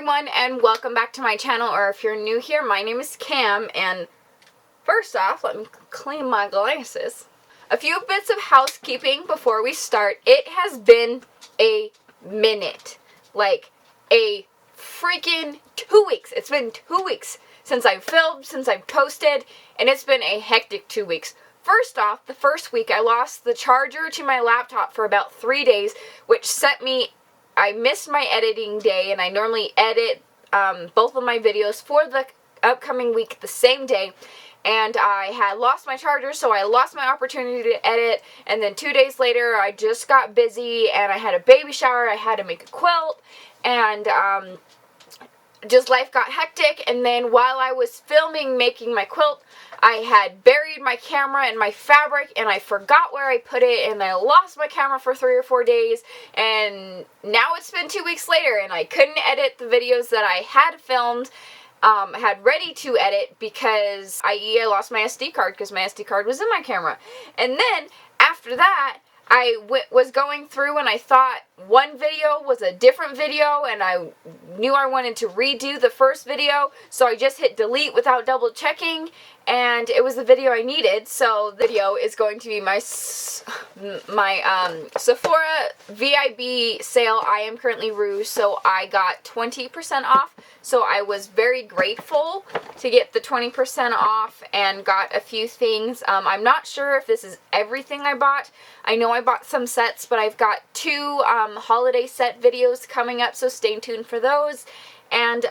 everyone, and welcome back to my channel, or if you're new here, my name is Cam, and first off, let me clean my glasses. A few bits of housekeeping before we start. It has been a minute. Like, a freaking 2 weeks. It's been 2 weeks since I've filmed, since I've posted, and it's been a hectic 2 weeks. First off, the first week, I lost the charger to my laptop for about 3 days, which sent me... I missed my editing day, and I normally edit both of my videos for the upcoming week the same day, and I had lost my charger, so I lost my opportunity to edit. And then 2 days later, I just got busy, and I had a baby shower, I had to make a quilt, and just life got hectic. And then while I was filming making my quilt, I had buried my camera in my fabric, and I forgot where I put it, and I lost my camera for 3 or 4 days, and now it's been 2 weeks later, and I couldn't edit the videos that I had filmed, had ready to edit, because I lost my SD card, because my SD card was in my camera. And then, after that, I was going through, and I thought one video was a different video, and I knew I wanted to redo the first video, so I just hit delete without double checking, and it was the video I needed. So the video is going to be my Sephora VIB sale. I am currently rouge, so I got 20% off, so I was very grateful to get the 20% off and got a few things. I'm not sure if this is everything I bought. I know I bought some sets, but I've got 2 holiday set videos coming up, so stay tuned for those. And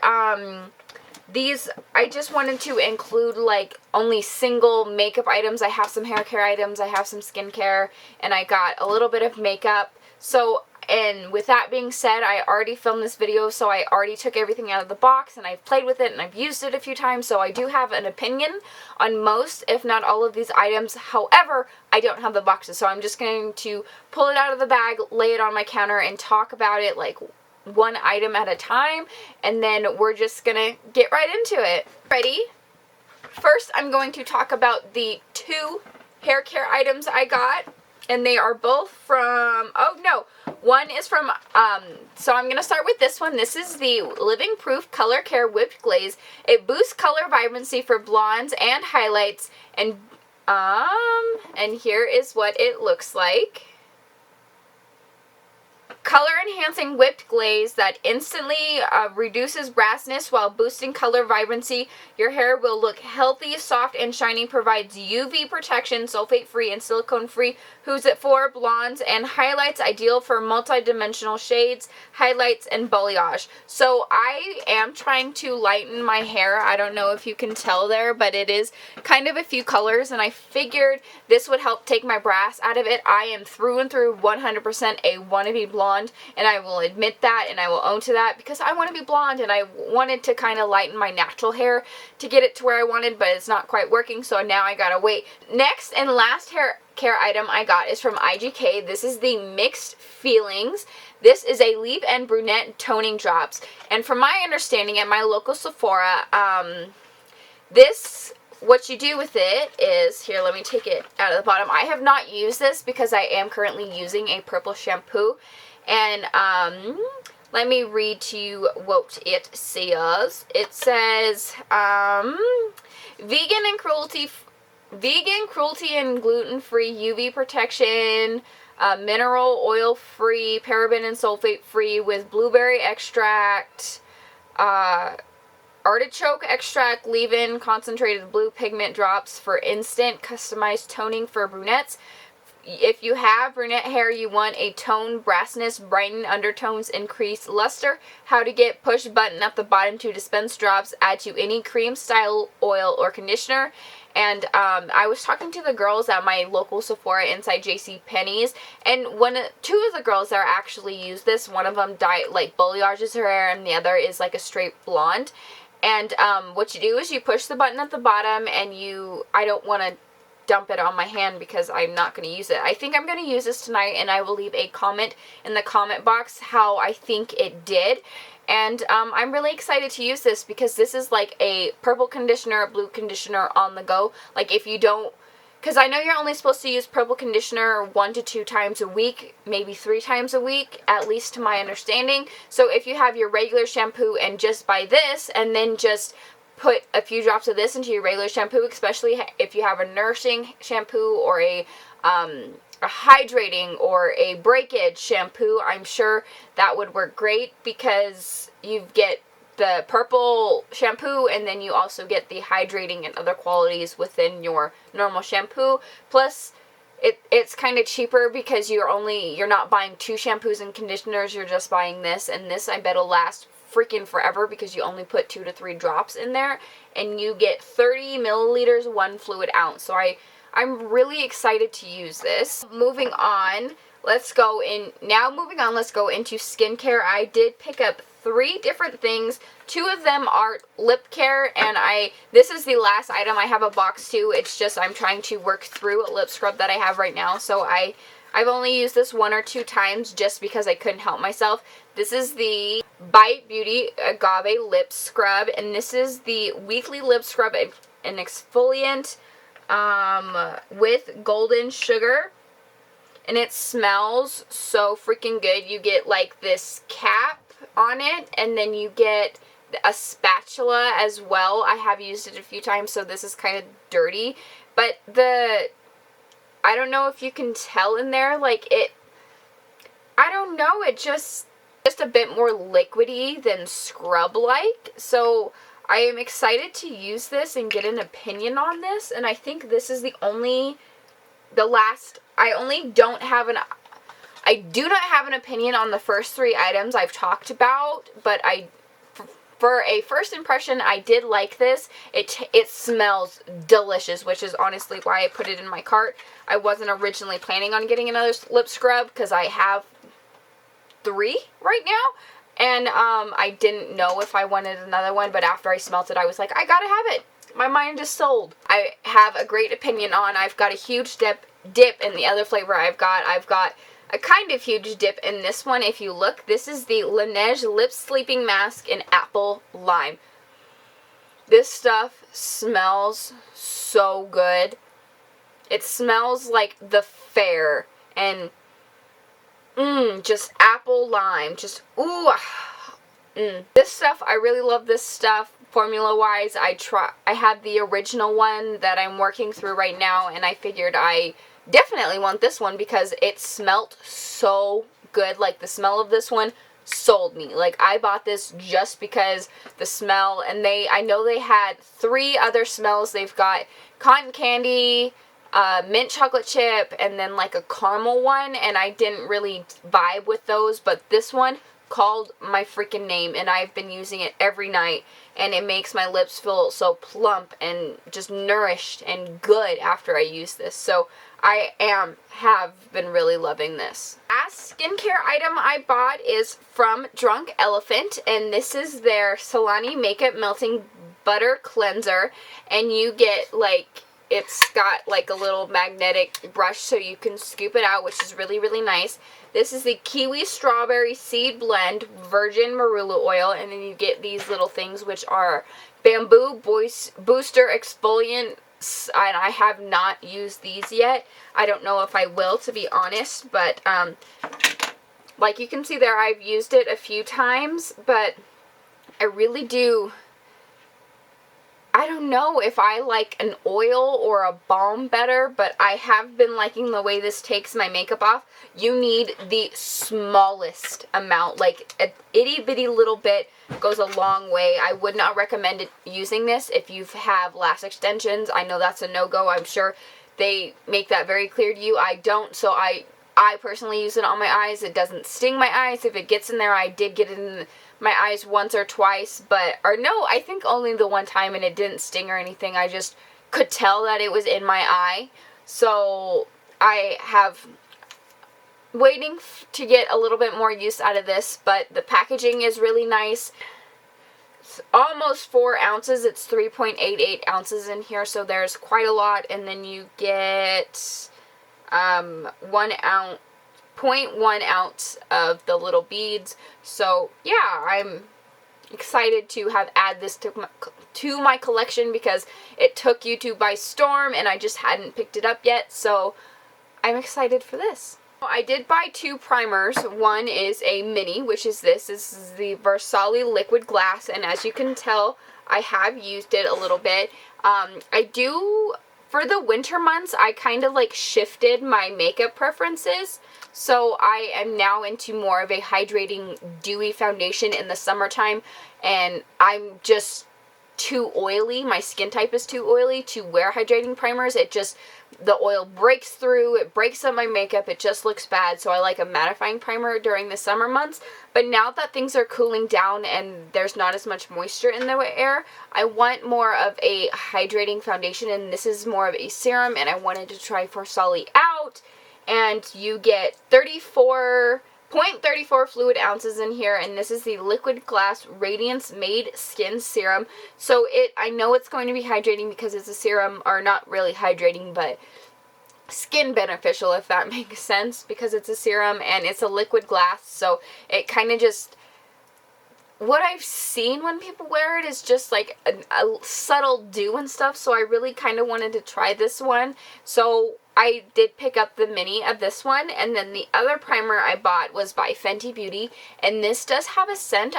these, I just wanted to include like only single makeup items. I have some hair care items, I have some skincare, and I got a little bit of makeup. So, and with that being said, I already filmed this video, so I already took everything out of the box, and I've played with it, and I've used it a few times, so I do have an opinion on most, if not all of these items. However, I don't have the boxes, so I'm just going to pull it out of the bag, lay it on my counter, and talk about it like one item at a time, and then we're just gonna get right into it. Ready? First, I'm going to talk about the 2 hair care items I got, and they are both from, one is from, so I'm going to start with this one. This is the Living Proof Color Care Whipped Glaze. It boosts color vibrancy for blondes and highlights, and here is what it looks like. Color enhancing whipped glaze that instantly reduces brassness while boosting color vibrancy. Your hair will look healthy, soft, and shiny. Provides UV protection, sulfate free and silicone free. Who's it for? Blondes and highlights. Ideal for multi-dimensional shades, highlights, and balayage. So I am trying to lighten my hair. I don't know if you can tell there, but it is kind of a few colors, and I figured this would help take my brass out of it. I am through and through 100% a wannabe blonde, and I will admit that, and I will own to that, because I want to be blonde, and I wanted to kind of lighten my natural hair to get it to where I wanted, but it's not quite working, so now I gotta wait. Next and last hair care item I got is from IGK. This is the Mixed Feelings. This is a leave-in brunette toning drops, and from my understanding at my local Sephora, what you do with it is, here, let me take it out of the bottom. I have not used this because I am currently using a purple shampoo, and let me read to you what it says. It says, vegan, cruelty and gluten-free, UV protection, mineral oil-free, paraben and sulfate-free, with blueberry extract, artichoke extract, leave-in concentrated blue pigment drops for instant customized toning for brunettes. If you have brunette hair, you want a tone, brassness, brighten undertones, increase luster. How to get: push button at the bottom to dispense drops. Add to any cream style oil or conditioner. And I was talking to the girls at my local Sephora inside JCPenney's, and 2 of the girls that actually use this, one of them balayages her hair, and the other is like a straight blonde. And what you do is you push the button at the bottom, and I don't want to dump it on my hand because I'm not going to use it. I think I'm going to use this tonight, and I will leave a comment in the comment box how I think it did. And I'm really excited to use this because this is like a purple conditioner, blue conditioner on the go. Like, if you don't because I know you're only supposed to use purple conditioner 1 to 2 times a week, maybe 3 times a week, at least to my understanding. So if you have your regular shampoo and just buy this, and then just put a few drops of this into your regular shampoo, especially if you have a nourishing shampoo or a hydrating or a breakage shampoo, I'm sure that would work great, because you get the purple shampoo and then you also get the hydrating and other qualities within your normal shampoo. Plus it's kind of cheaper because you're not buying 2 shampoos and conditioners, you're just buying this, and this I bet will last freaking forever because you only put 2 to 3 drops in there and you get 30 milliliters, 1 fluid ounce. So I'm really excited to use this. Moving on, let's go into skincare. I did pick up 3 different things. 2 of them are lip care, and this is the last item. I have a box too. It's just I'm trying to work through a lip scrub that I have right now. So I've only used this 1 or 2 times just because I couldn't help myself. This is the Bite Beauty Agave Lip Scrub, and this is the weekly lip scrub and exfoliant with golden sugar, and it smells so freaking good. You get like this cap on it, and then you get a spatula as well. I have used it a few times, so this is kind of dirty, but I don't know if you can tell in there, like I don't know, it just a bit more liquidy than scrub like. So I am excited to use this and get an opinion on this, and I think this is I do not have an opinion on the first 3 items I've talked about, but for a first impression, I did like this. It smells delicious, which is honestly why I put it in my cart. I wasn't originally planning on getting another lip scrub because I have 3 right now, and I didn't know if I wanted another one, but after I smelt it, I was like, I gotta have it. My mind is sold. I have a great opinion on. I've got a huge dip in the other flavor I've got a kind of huge dip in this one. If you look, this is the Laneige Lip Sleeping Mask in Apple Lime. This stuff smells so good. It smells like the fair, and just apple lime, just This stuff, I really love this stuff. Formula wise, I had the original one that I'm working through right now, and I figured I definitely want this one because it smelt so good. Like, the smell of this one sold me. Like, I bought this just because the smell, and I know they had 3 other smells. They've got cotton candy, mint chocolate chip, and then like a caramel one, and I didn't really vibe with those, but this one called my freaking name, and I've been using it every night, and it makes my lips feel so plump and just nourished and good after I use this. So I have been really loving this. Last skincare item I bought is from Drunk Elephant, and this is their Solani Makeup Melting Butter Cleanser, and you get like, it's got like a little magnetic brush so you can scoop it out, which is really, really nice. This is the Kiwi Strawberry Seed Blend Virgin Marula Oil, and then you get these little things which are Bamboo Booster Exfoliant, and I have not used these yet. I don't know if I will, to be honest, but like you can see there, I've used it a few times, but I really do. I don't know if I like an oil or a balm better, but I have been liking the way this takes my makeup off. You need the smallest amount, like an itty bitty little bit goes a long way. I would not recommend using this if you have lash extensions. I know that's a no-go. I'm sure they make that very clear to you. I don't, so I personally use it on my eyes. It doesn't sting my eyes. If it gets in there, I did get it in my eyes once or twice, I think only the one time, and it didn't sting or anything. I just could tell that it was in my eye. So I have waiting to get a little bit more use out of this, but the packaging is really nice. It's almost 4 ounces. It's 3.88 ounces in here, so there's quite a lot, and then you get 1 ounce, 0.1 ounce of the little beads. So yeah, excited to have add this to my collection because it took YouTube by storm and I just hadn't picked it up yet, so I'm excited for this. I did buy 2 primers. One is a mini, which is this. This is the Versace Liquid Glass, and as you can tell, I have used it a little bit. For the winter months, I kind of like shifted my makeup preferences. So I am now into more of a hydrating, dewy foundation in the summertime, and I'm just too oily. My skin type is too oily to wear hydrating primers. The oil breaks through, it breaks up my makeup, it just looks bad. So I like a mattifying primer during the summer months. But now that things are cooling down and there's not as much moisture in the air, I want more of a hydrating foundation, and this is more of a serum, and I wanted to try Versace out. And you get 0.34 fluid ounces in here, and this is the Liquid Glass Radiance Made Skin Serum. So I know it's going to be hydrating because it's a serum, or not really hydrating, but skin beneficial, if that makes sense, because it's a serum and it's a liquid glass. So it kind of just, what I've seen when people wear it is just like a subtle dew and stuff, so I really kind of wanted to try this one. So I did pick up the mini of this one, and then the other primer I bought was by Fenty Beauty, and this does have a scent.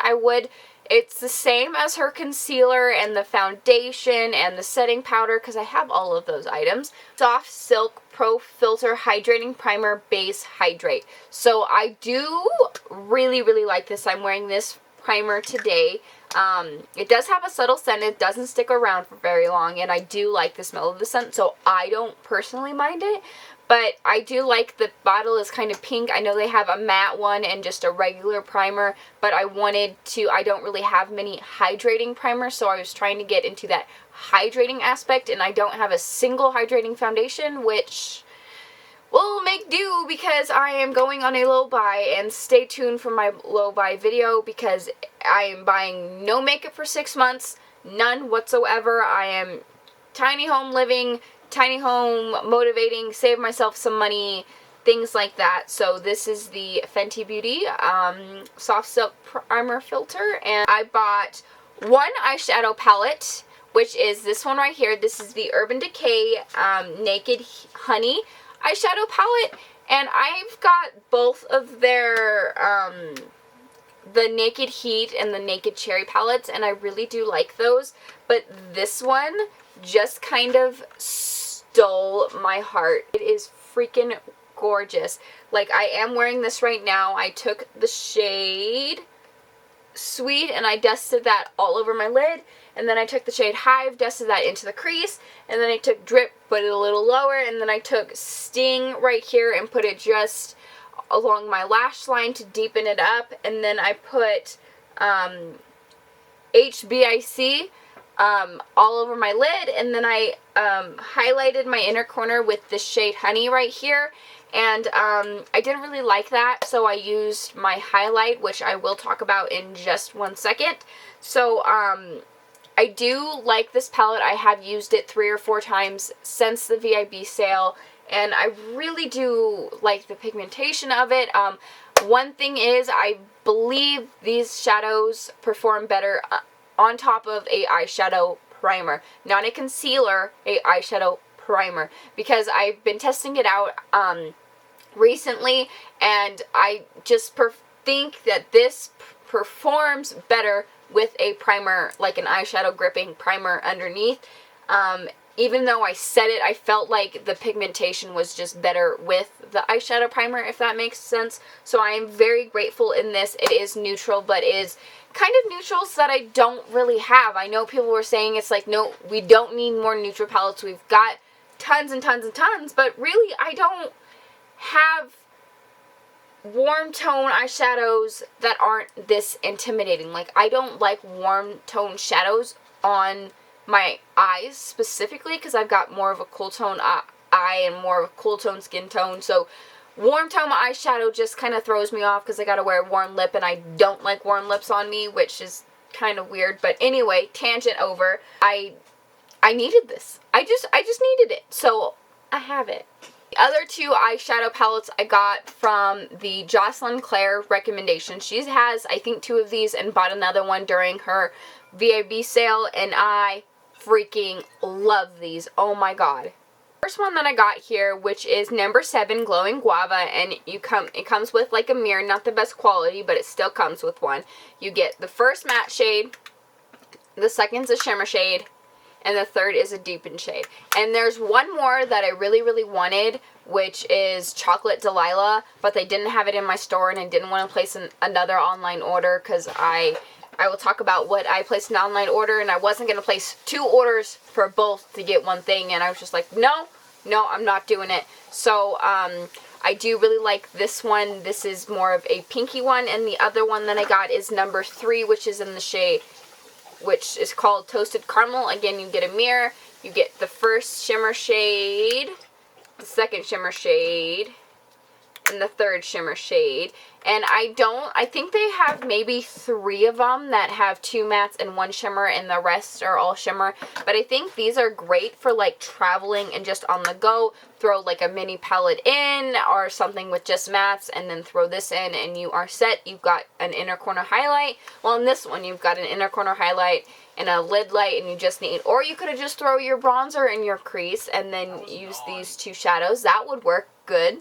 It's the same as her concealer and the foundation and the setting powder, because I have all of those items. Soft Silk Pro Filter Hydrating Primer Base Hydrate. So I do really, really like this. I'm wearing this primer today. It does have a subtle scent. It doesn't stick around for very long, and I do like the smell of the scent, so I don't personally mind it. But I do like the bottle is kind of pink. I know they have a matte one and just a regular primer, but I don't really have many hydrating primers, so I was trying to get into that hydrating aspect, and I don't have a single hydrating foundation, which will make do because I am going on a low buy, and stay tuned for my low buy video because I am buying no makeup for 6 months, none whatsoever. I am tiny home living, tiny home motivating, save myself some money, things like that. So this is the Fenty Beauty Soft Silk Primer Filter, and I bought one eyeshadow palette, which is this one right here. This is the Urban Decay Naked Honey eyeshadow palette, and I've got both of their the Naked Heat and the Naked Cherry palettes, and I really do like those, but this one just kind of stole my heart. It is freaking gorgeous. Like, I am wearing this right now. I took the shade Sweet and I dusted that all over my lid, and then I took the shade Hive, dusted that into the crease, and then I took Drip, put it a little lower, and then I took Sting right here and put it just along my lash line to deepen it up, and then I put HBIC all over my lid, and then I highlighted my inner corner with the shade Honey right here, and I didn't really like that, so I used my highlight, which I will talk about in just 1 second. So I do like this palette. I have used it 3 or 4 times since the VIB sale, and I really do like the pigmentation of it. One thing is, I believe these shadows perform better on top of a eyeshadow primer, not a concealer, a eyeshadow primer, because I've been testing it out recently, and I just think that this performs better with a primer, like an eyeshadow gripping primer underneath. Even though I said it, I felt like the pigmentation was just better with the eyeshadow primer, if that makes sense. So I am very grateful in this. It is neutral, but it is kind of neutrals that I don't really have. I know people were saying it's like, no, we don't need more neutral palettes. We've got tons and tons and tons, but really I don't have warm tone eyeshadows that aren't this intimidating. Like, I don't like warm tone shadows on my eyes specifically because I've got more of a cool tone eye and more of a cool tone skin tone. So warm tone eyeshadow just kind of throws me off because I gotta wear a warm lip, and I don't like warm lips on me, which is kind of weird. But anyway, tangent over. I needed this. I just needed it. So I have it. The other two eyeshadow palettes I got from the Jocelyn Claire recommendation. She has, I think, 2 of these and bought another one during her VIB sale, and I freaking love these. Oh my god. First one that I got here, which is number 7 Glowing Guava, and it comes with like a mirror, not the best quality, but it still comes with one. You get the first matte shade, the second's a shimmer shade, and the third is a deepened shade. And there's one more that I really, really wanted, which is Chocolate Delilah, but they didn't have it in my store, and I didn't want to place another online order because I will talk about what I placed an online order, and I wasn't going to place 2 orders for both to get one thing, and I was just like, no, I'm not doing it. So, I do really like this one. This is more of a pinky one, and the other one that I got is number 3, which is in the shade, which is called Toasted Caramel. Again, you get a mirror, you get the first shimmer shade, the second shimmer shade, and the third shimmer shade. And I think they have maybe 3 of them that have 2 mattes and 1 shimmer, and the rest are all shimmer. But I think these are great for like traveling and just on the go. Throw like a mini palette in or something with just mattes, and then throw this in and you are set. You've got an inner corner highlight. Well, in this one you've got an inner corner highlight and a lid light, and you just need, or you could have just throw your bronzer in your crease and then use these 2 shadows. That would work good.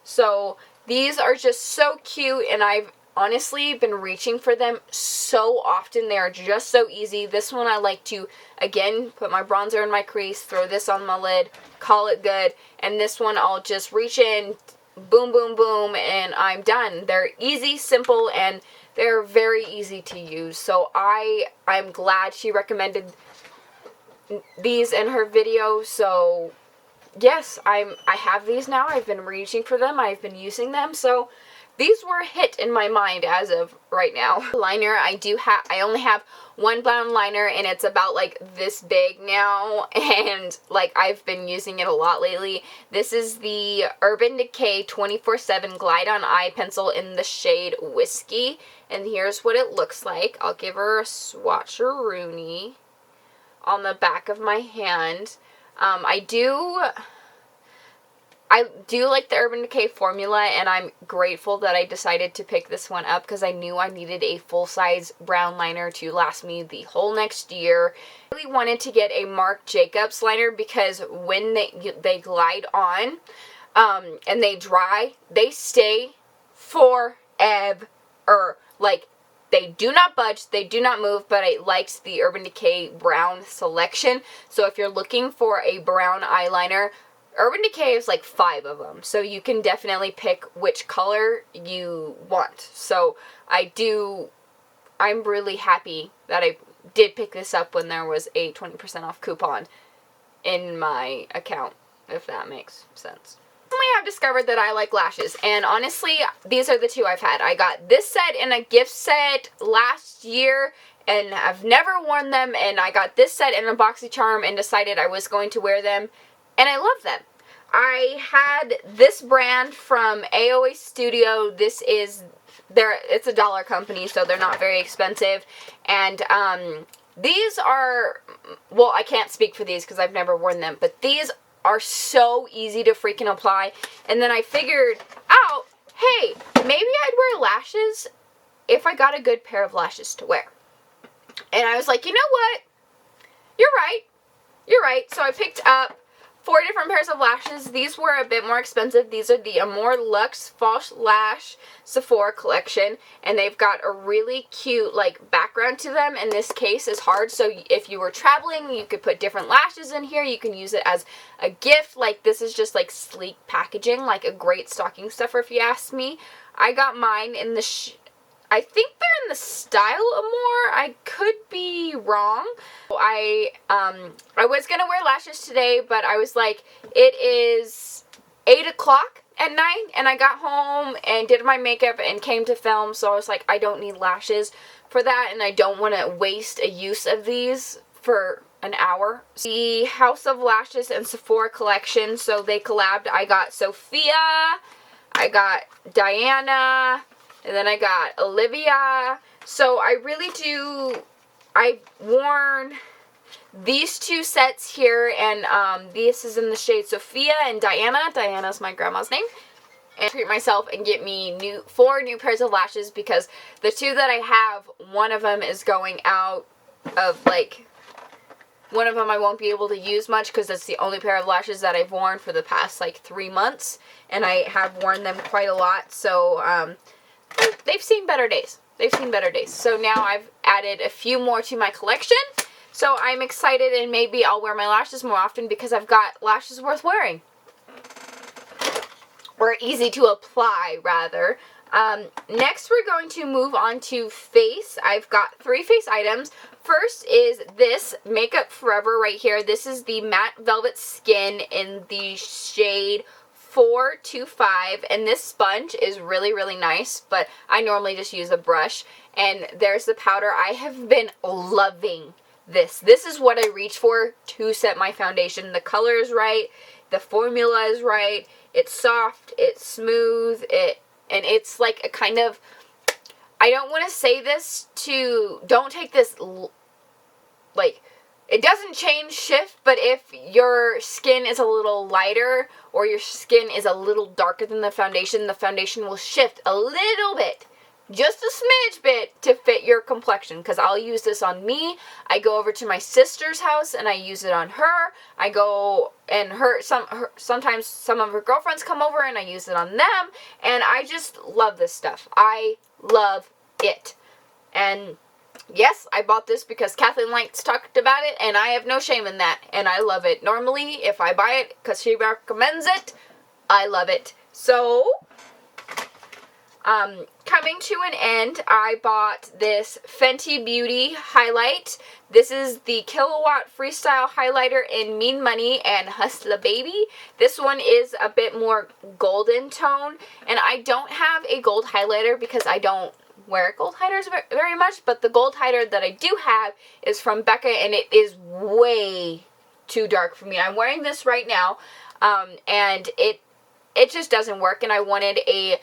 So these are just so cute, and I've honestly been reaching for them so often. They are just so easy. This one I like to, again, put my bronzer in my crease, throw this on my lid, call it good. And this one I'll just reach in, boom, boom, boom, and I'm done. They're easy, simple, and they're very easy to use. So I'm glad she recommended these in her video. So yes, I have these now. I've been reaching for them. I've been using them. So these were a hit in my mind as of right now. Liner, I only have one brown liner, and it's about like this big now, and like I've been using it a lot lately. This is the Urban Decay 24/7 Glide On Eye Pencil in the shade Whiskey, and here's what it looks like. I'll give her a swatcheroonie on the back of my hand. I do like the Urban Decay formula, and I'm grateful that I decided to pick this one up because I knew I needed a full-size brown liner to last me the whole next year. I really wanted to get a Marc Jacobs liner because when they glide on and they dry, they stay forever. Like, they do not budge, they do not move, but I liked the Urban Decay brown selection. So if you're looking for a brown eyeliner, Urban Decay is like 5 of them. So you can definitely pick which color you want. So I'm really happy that I did pick this up when there was a 20% off coupon in my account, if that makes sense. I've discovered that I like lashes, and honestly, these are the 2 I've had. I got this set in a gift set last year, and I've never worn them, and I got this set in a BoxyCharm and decided I was going to wear them, and I love them. I had this brand from AOA Studio. This is it's a dollar company, so they're not very expensive, and these are, well, I can't speak for these because I've never worn them, but these are so easy to freaking apply. And then I figured out, hey, maybe I'd wear lashes if I got a good pair of lashes to wear. And I was like, you know what? You're right. So I picked up 4 different pairs of lashes. These were a bit more expensive. These are the Amore Luxe False Lash Shephora collection, and they've got a really cute like background to them, and this case is hard, so if you were traveling, you could put different lashes in here. You can use it as a gift. Like, this is just like sleek packaging, like a great stocking stuffer if you ask me. I got mine in the I think they're in the style Amore. I could be wrong. I was gonna wear lashes today, but I was like, it is 8 o'clock at night, and I got home and did my makeup and came to film, so I was like, I don't need lashes for that, and I don't want to waste a use of these for an hour. The House of Lashes and Shephora collection, so they collabed. I got Sophia, I got Diana, and then I got Olivia. So I really do, I've worn these two sets here, and this is in the shade Sophia and Diana. Diana's my grandma's name. And treat myself and get me 4 new pairs of lashes, because the 2 that I have, one of them is going out of, like, one of them I won't be able to use much because it's the only pair of lashes that I've worn for the past, like, 3 months. And I have worn them quite a lot, so they've seen better days. They've seen better days. So now I've added a few more to my collection. So I'm excited, and maybe I'll wear my lashes more often because I've got lashes worth wearing. Or easy to apply, rather. Next, we're going to move on to face. I've got 3 face items. First is this Makeup Forever right here. This is the Matte Velvet Skin in the shade 425, and this sponge is really, really nice, but I normally just use a brush. And there's the powder. I have been loving this. This is what I reach for to set my foundation. The color is right. The formula is right. It's soft, it's smooth, and it's like a kind of, I don't want to say this to, don't take this, like, it doesn't change shift, but if your skin is a little lighter or your skin is a little darker than the foundation will shift a little bit. Just a smidge bit to fit your complexion, because I'll use this on me. I go over to my sister's house and I use it on her. I go and sometimes some of her girlfriends come over and I use it on them, and I just love this stuff. I love it. And yes, I bought this because Kathleen Lights talked about it, and I have no shame in that, and I love it. Normally, if I buy it because she recommends it, I love it. So coming to an end, I bought this Fenty Beauty highlight. This is the Kilowatt Freestyle Highlighter in Mean Money and Hustla Baby. This one is a bit more golden tone, and I don't have a gold highlighter because I don't wear gold highlighters very much, but the gold highlighter that I do have is from Becca, and it is way too dark for me. I'm wearing this right now, and it just doesn't work, and I wanted a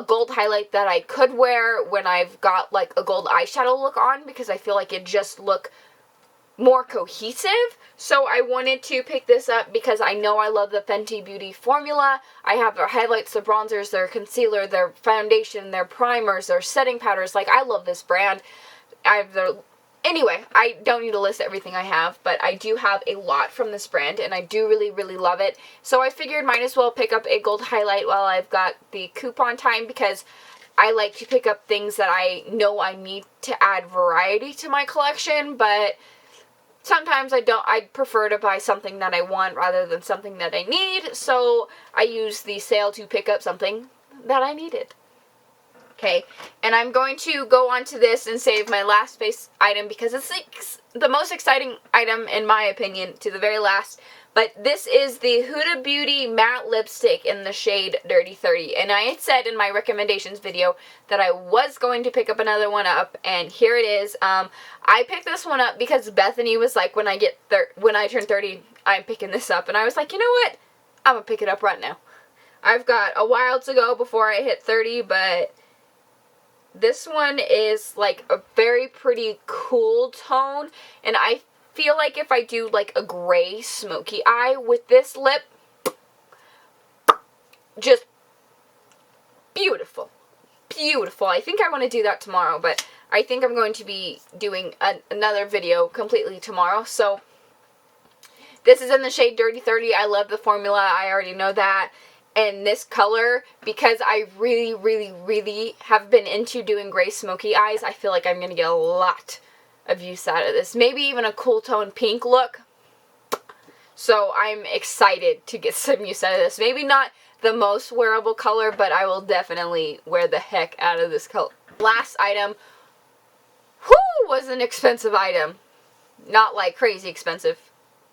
gold highlight that I could wear when I've got like a gold eyeshadow look on, because I feel like it just look more cohesive. So I wanted to pick this up because I know I love the Fenty Beauty formula. I have their highlights, their bronzers, their concealer, their foundation, their primers, their setting powders. Like, I love this brand. I have their... Anyway, I don't need to list everything I have, but I do have a lot from this brand, and I do really, really love it. So I figured might as well pick up a gold highlight while I've got the coupon time, because I like to pick up things that I know I need to add variety to my collection, but sometimes I don't. I'd prefer to buy something that I want rather than something that I need, so I use the sale to pick up something that I needed. Okay, and I'm going to go on to this and save my last face item because it's the most exciting item in my opinion to the very last. But this is the Huda Beauty Matte Lipstick in the shade Dirty 30. And I had said in my recommendations video that I was going to pick up another one up, and here it is. I picked this one up because Bethany was like, when I turn 30, I'm picking this up. And I was like, you know what? I'm going to pick it up right now. I've got a while to go before I hit 30, but this one is like a very pretty cool tone, and I feel like if I do like a gray smoky eye with this lip, just beautiful. Beautiful. I think I want to do that tomorrow, but I think I'm going to be doing another video completely tomorrow. So this is in the shade Dirty 30. I love the formula. I already know that. And this color, because I really, really, really have been into doing gray smoky eyes, I feel like I'm going to get a lot of use out of this. Maybe even a cool tone pink look. So I'm excited to get some use out of this. Maybe not the most wearable color, but I will definitely wear the heck out of this color. Last item, was an expensive item. Not like crazy expensive,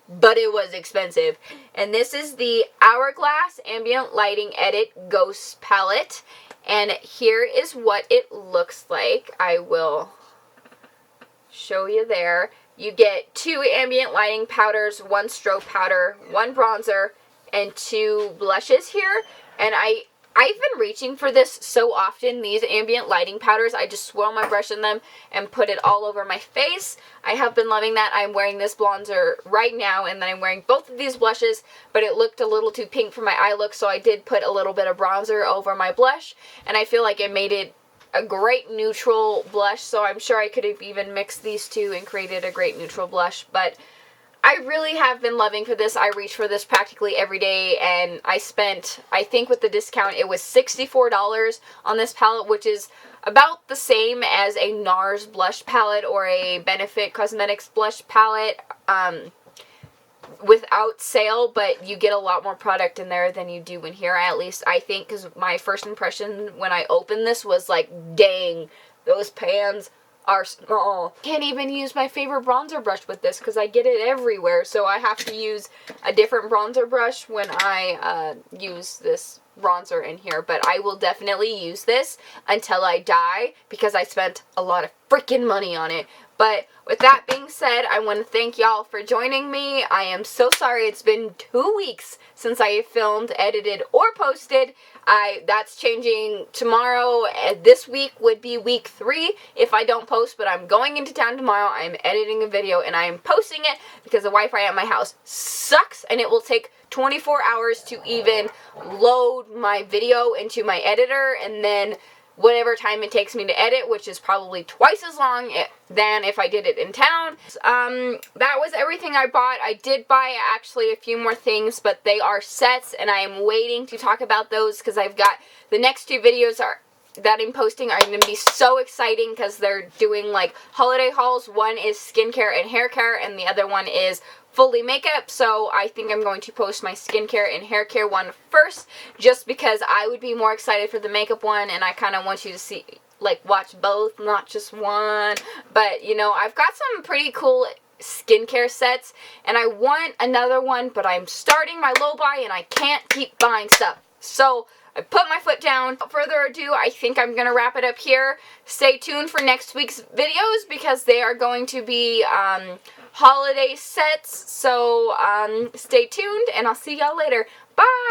but it was expensive. And this is the Hourglass Ambient Lighting Edit Ghost Palette. And here is what it looks like. I will show you there. You get 2 ambient lighting powders, 1 stroke powder, 1 bronzer, and 2 blushes here. And I've been reaching for this so often, these ambient lighting powders. I just swirl my brush in them and put it all over my face. I have been loving that. I'm wearing this bronzer right now, and then I'm wearing both of these blushes, but it looked a little too pink for my eye look, so I did put a little bit of bronzer over my blush, and I feel like it made it a great neutral blush, so I'm sure I could have even mixed these two and created a great neutral blush, but I really have been loving for this. I reach for this practically every day, and I spent, I think with the discount, it was $64 on this palette, which is about the same as a NARS blush palette or a Benefit Cosmetics blush palette without sale, but you get a lot more product in there than you do in here, at least I think, because my first impression when I opened this was like, dang, those pans are small. Can't even use my favorite bronzer brush with this because I get it everywhere, so I have to use a different bronzer brush when I use this bronzer in here, but I will definitely use this until I die because I spent a lot of freaking money on it. But with that being said, I want to thank y'all for joining me. I am so sorry it's been 2 weeks since I filmed, edited, or posted. That's changing tomorrow. This week would be week 3 if I don't post, but I'm going into town tomorrow. I'm editing a video and I am posting it because the Wi-Fi at my house sucks, and it will take 24 hours to even load my video into my editor, and then whatever time it takes me to edit, which is probably twice as long than if I did it in town. That was everything I bought. I did buy actually a few more things, but they are sets, and I am waiting to talk about those because I've got the next 2 videos that I'm posting are going to be so exciting because they're doing like holiday hauls. One is skincare and hair care, and the other one is fully makeup, so I think I'm going to post my skincare and hair care one first, just because I would be more excited for the makeup one, and I kind of want you to see, like, watch both, not just one. But, you know, I've got some pretty cool skincare sets, and I want another one, but I'm starting my low buy, and I can't keep buying stuff. So I put my foot down. Without further ado, I think I'm going to wrap it up here. Stay tuned for next week's videos because they are going to be holiday sets. So stay tuned, and I'll see y'all later. Bye!